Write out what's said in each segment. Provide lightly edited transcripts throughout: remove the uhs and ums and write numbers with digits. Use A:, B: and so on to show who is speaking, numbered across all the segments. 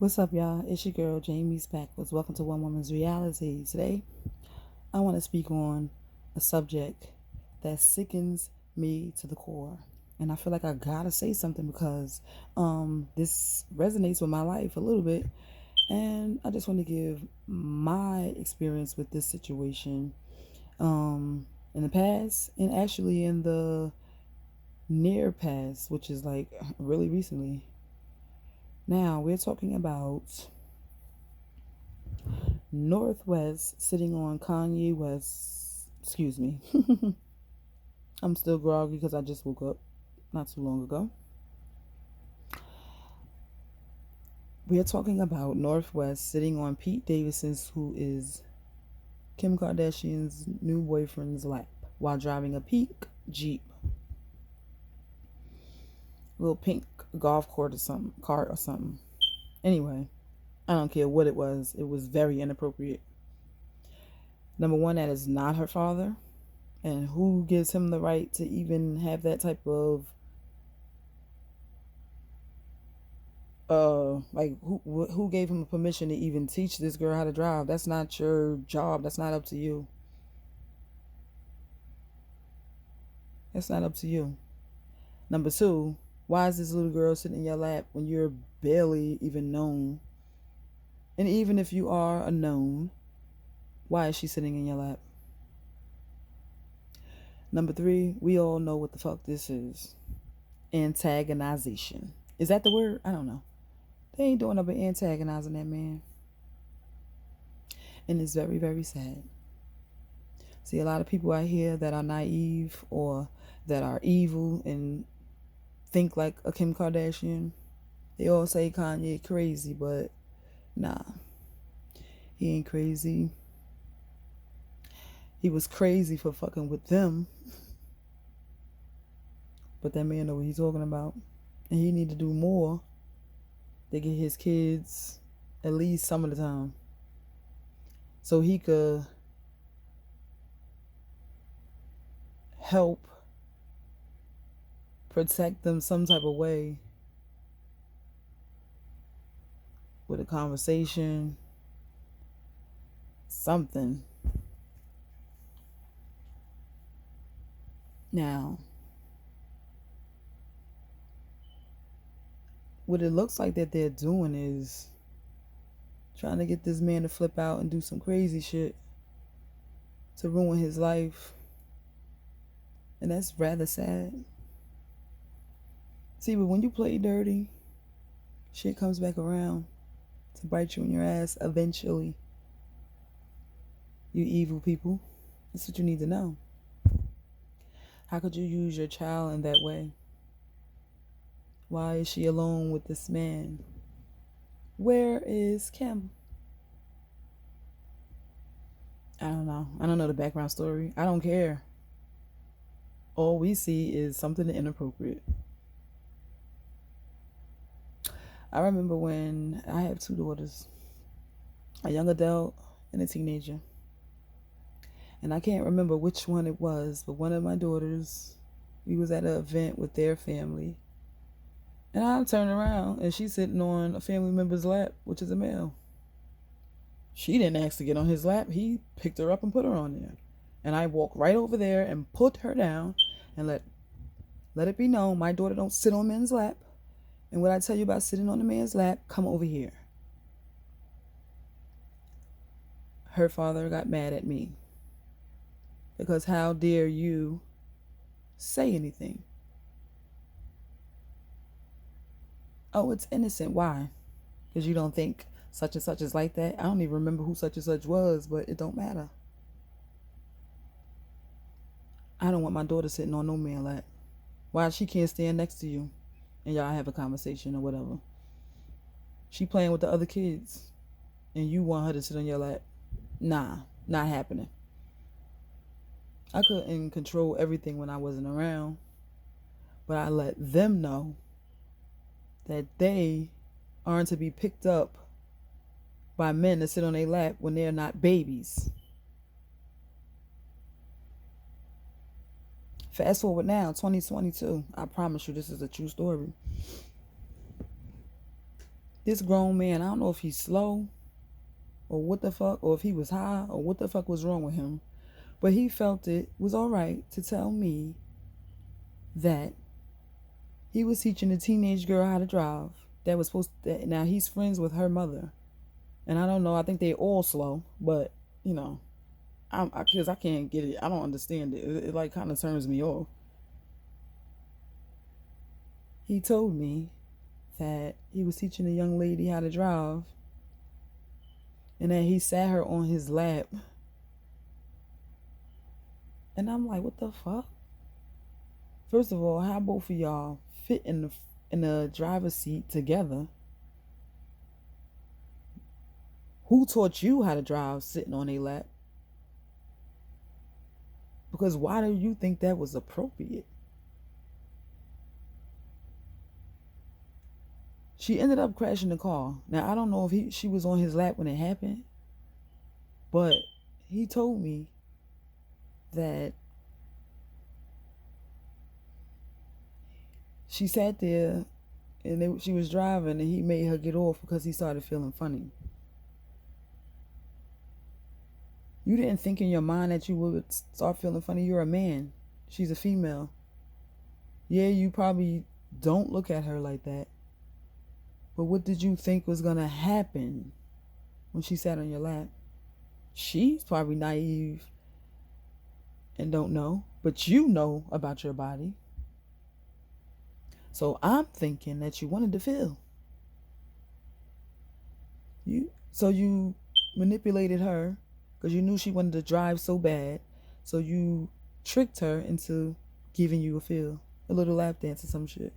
A: What's up, y'all? It's your girl, Jamie Spackles. Welcome to One Woman's Reality. Today, I want to speak on a subject that sickens me to the core. And I feel like I gotta say something because this resonates with my life a little bit. And I just want to give my experience with this situation in the past and actually in the near past, which is like really recently. Now, we're talking about Northwest sitting on Kanye West. Excuse me. I'm still groggy because I just woke up not too long ago. We're talking about Northwest sitting on Pete Davidson's, who is Kim Kardashian's new boyfriend's lap while driving a pink Jeep. Little pink golf cart or something. Anyway, I don't care what it was. It was very inappropriate. Number one, that is not her father. And who gives him the right to even have that type of who gave him permission to even teach this girl how to drive? That's not your job. That's not up to you. That's not up to you. Number two, why is this little girl sitting in your lap when you're barely even known? And even if you are a known, why is she sitting in your lap? Number three, we all know what the fuck this is. Antagonization. Is that the word? I don't know. They ain't doing nothing but antagonizing that man. And it's very, very sad. See, a lot of people out here that are naive or that are evil and think like a Kim Kardashian. They all say Kanye crazy, but nah, he ain't crazy. He was crazy for fucking with them. But that man know what he's talking about. And he need to do more to get his kids at least some of the time. So he could help protect them some type of way with a conversation, something. Now, what it looks like that they're doing is trying to get this man to flip out and do some crazy shit to ruin his life. And that's rather sad. See, but when you play dirty, shit comes back around to bite you in your ass eventually. You evil people. That's what you need to know. How could you use your child in that way? Why is she alone with this man? Where is Kim? I don't know. I don't know the background story. I don't care. All we see is something inappropriate. I remember when I have two daughters, a young adult and a teenager. And I can't remember which one it was, but one of my daughters, we was at an event with their family. And I turned around and she's sitting on a family member's lap, which is a male. She didn't ask to get on his lap. He picked her up and put her on there. And I walked right over there and put her down and let it be known my daughter don't sit on men's lap. And what I tell you about sitting on a man's lap, come over here. Her father got mad at me. Because how dare you say anything? Oh, it's innocent. Why? Because you don't think such and such is like that? I don't even remember who such and such was, but it don't matter. I don't want my daughter sitting on no man lap. Why she can't stand next to you and y'all have a conversation or whatever? She playing with the other kids and you want her to sit on your lap. Nah, not happening. I couldn't control everything when I wasn't around, but I let them know that they aren't to be picked up by men to sit on their lap when they're not babies. Fast forward now, 2022. I promise you this is a true story. This grown man, I don't know if he's slow or what the fuck, or if he was high or what the fuck was wrong with him, but he felt it was all right to tell me that he was teaching a teenage girl how to drive. That was supposed to, now he's friends with her mother, and I don't know. I think they all slow, but you know, because I can't get it. I don't understand it. It like kind of turns me off. He told me that he was teaching a young lady how to drive, and that he sat her on his lap. And I'm like, what the fuck? First of all, how both of y'all fit in the driver's seat together? Who taught you how to drive sitting on a lap? Because why do you think that was appropriate? She ended up crashing the car. Now I don't know if she was on his lap when it happened, but he told me that she sat there and she was driving and he made her get off because he started feeling funny. You didn't think in your mind that you would start feeling funny. You're a man. She's a female. Yeah, you probably don't look at her like that. But what did you think was going to happen when she sat on your lap? She's probably naive and don't know, but you know about your body. So I'm thinking that you wanted to feel. So you manipulated her because you knew she wanted to drive so bad. So you tricked her into giving you a feel, a little lap dance or some shit.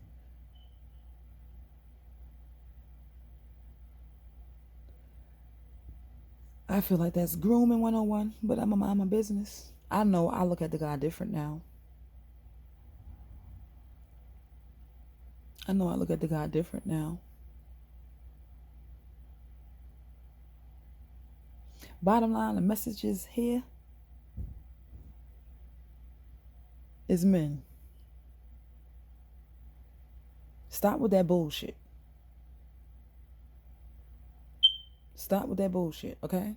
A: I feel like that's grooming 101, but I'm a mind my business. I know I look at the guy different now. Bottom line, the message is here is men. Stop with that bullshit. Okay?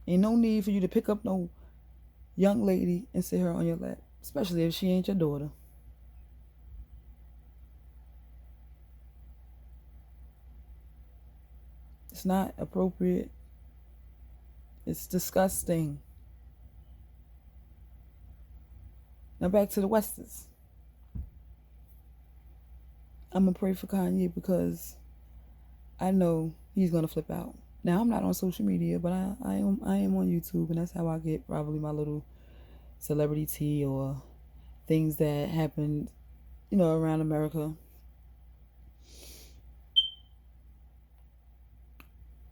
A: Ain't no need for you to pick up no young lady and sit her on your lap, especially if she ain't your daughter. It's not appropriate. It's disgusting. Now back to the Westers. I'm gonna pray for Kanye because I know he's gonna flip out. Now I'm not on social media, but I am on YouTube, and that's how I get probably my little celebrity tea or things that happen, around America.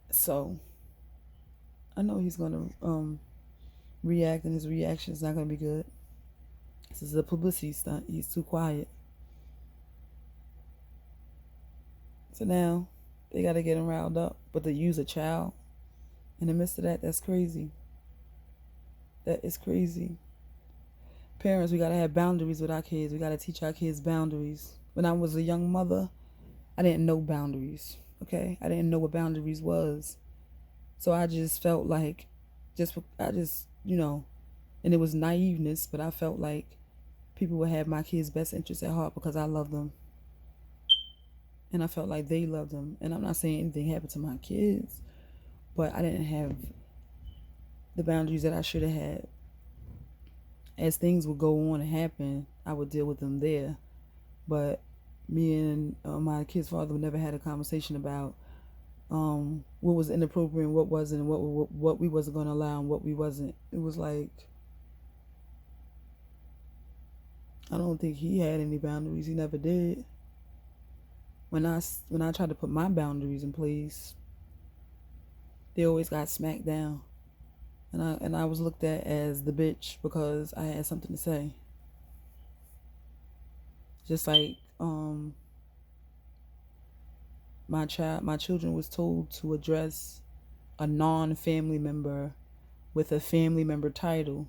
A: So I know he's gonna react, and his reaction is not gonna be good. This is a publicity stunt. He's too quiet. So now they got to get him riled up. But to use a child in the midst of that, that's crazy. That is crazy. Parents, we got to have boundaries with our kids. We got to teach our kids boundaries. When I was a young mother, I didn't know boundaries. Okay? I didn't know what boundaries was. So I just felt like, and it was naiveness, but I felt like people would have my kids' best interests at heart because I love them. And I felt like they loved them. And I'm not saying anything happened to my kids, but I didn't have the boundaries that I should have had. As things would go on and happen, I would deal with them there. But me and my kid's father never had a conversation about what was inappropriate and what wasn't, and what we wasn't going to allow and what we wasn't. It was like, I don't think he had any boundaries. He never did. When I tried to put my boundaries in place, they always got smacked down, and I was looked at as the bitch because I had something to say. Just like my children was told to address a non-family member with a family member title.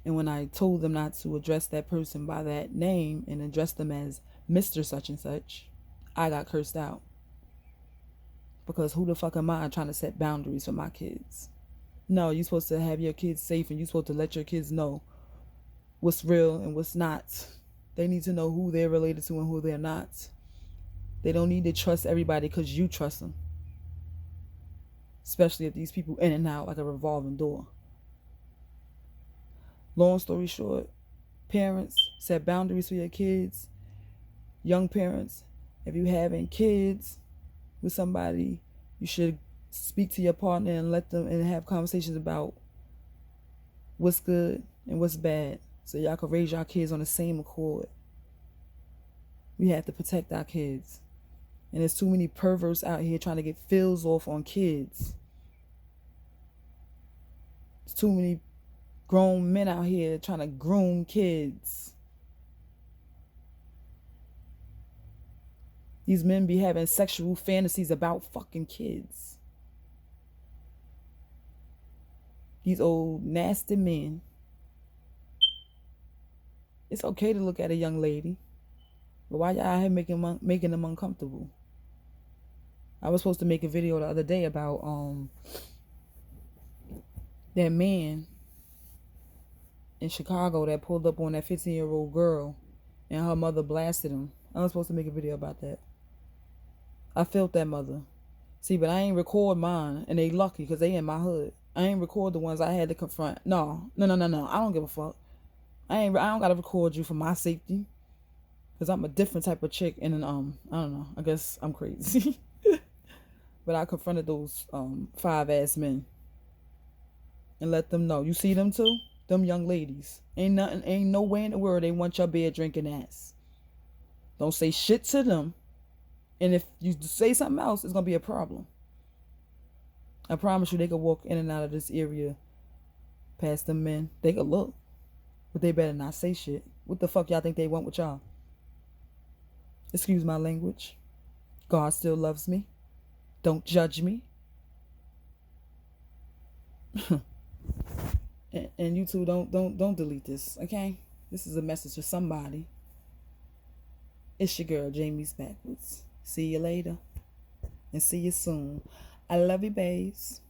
A: And when I told them not to address that person by that name and address them as Mr. Such and Such, I got cursed out. Because who the fuck am I trying to set boundaries for my kids? No, you're supposed to have your kids safe, and you're supposed to let your kids know what's real and what's not. They need to know who they're related to and who they're not. They don't need to trust everybody because you trust them. Especially if these people in and out like a revolving door. Long story short, parents, set boundaries for your kids. Young parents, if you're having kids with somebody, you should speak to your partner and let them and have conversations about what's good and what's bad, so y'all can raise your kids on the same accord. We have to protect our kids. And there's too many perverts out here trying to get feels off on kids. There's too many grown men out here trying to groom kids. These men be having sexual fantasies about fucking kids. These old nasty men. It's okay to look at a young lady, but why y'all out here making them uncomfortable? I was supposed to make a video the other day about that man in Chicago that pulled up on that 15-year-old girl and her mother blasted him. I was supposed to make a video about that. I felt that mother. See, but I ain't record mine, and they lucky because they in my hood. I ain't record the ones I had to confront. No. I don't give a fuck. I don't gotta record you for my safety, because I'm a different type of chick, and I don't know. I guess I'm crazy. But I confronted those 5 ass men and let them know. You see them too? Them young ladies. Ain't no way in the world they want your beer drinking ass. Don't say shit to them. And if you say something else, it's gonna be a problem. I promise you, they could walk in and out of this area past them men. They could look, but they better not say shit. What the fuck y'all think they want with y'all? Excuse my language. God still loves me. Don't judge me. and you two, don't delete this, okay? This is a message for somebody. It's your girl, Jamie's Backwards. See you later. And see you soon. I love you, babes.